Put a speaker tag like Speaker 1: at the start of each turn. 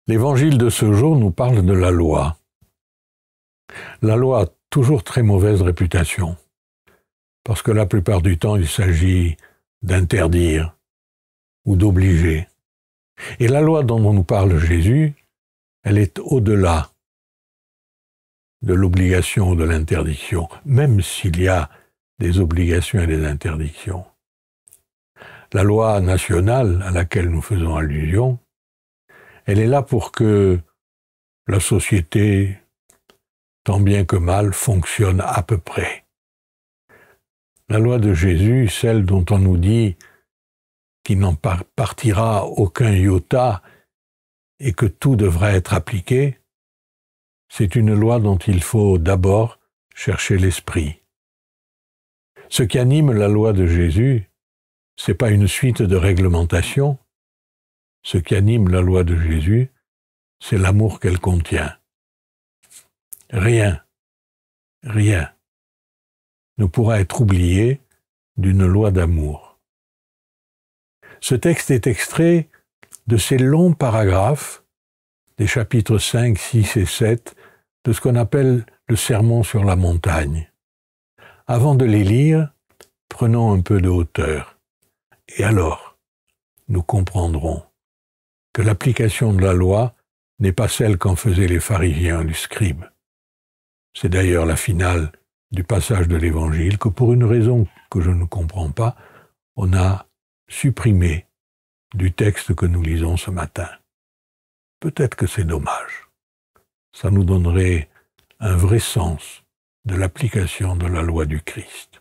Speaker 1: L'évangile de ce jour nous parle de la loi. La loi a toujours très mauvaise réputation, parce que la plupart du temps, il s'agit d'interdire ou d'obliger. Et la loi dont nous parle Jésus, elle est au-delà de l'obligation ou de l'interdiction, même s'il y a des obligations et des interdictions. La loi nationale à laquelle nous faisons allusion, elle est là pour que la société, tant bien que mal, fonctionne à peu près. La loi de Jésus, celle dont on nous dit qu'il n'en partira aucun iota et que tout devra être appliqué, c'est une loi dont il faut d'abord chercher l'esprit. Ce qui anime la loi de Jésus, ce n'est pas une suite de réglementations. Ce qui anime la loi de Jésus, c'est l'amour qu'elle contient. Rien ne pourra être oublié d'une loi d'amour. Ce texte est extrait de ces longs paragraphes des chapitres 5, 6 et 7 de ce qu'on appelle le Sermon sur la montagne. Avant de les lire, prenons un peu de hauteur. Et alors, nous comprendrons que l'application de la loi n'est pas celle qu'en faisaient les pharisiens ou les scribes. C'est d'ailleurs la finale du passage de l'Évangile que, pour une raison que je ne comprends pas, on a supprimé du texte que nous lisons ce matin. Peut-être que c'est dommage. Ça nous donnerait un vrai sens de l'application de la loi du Christ.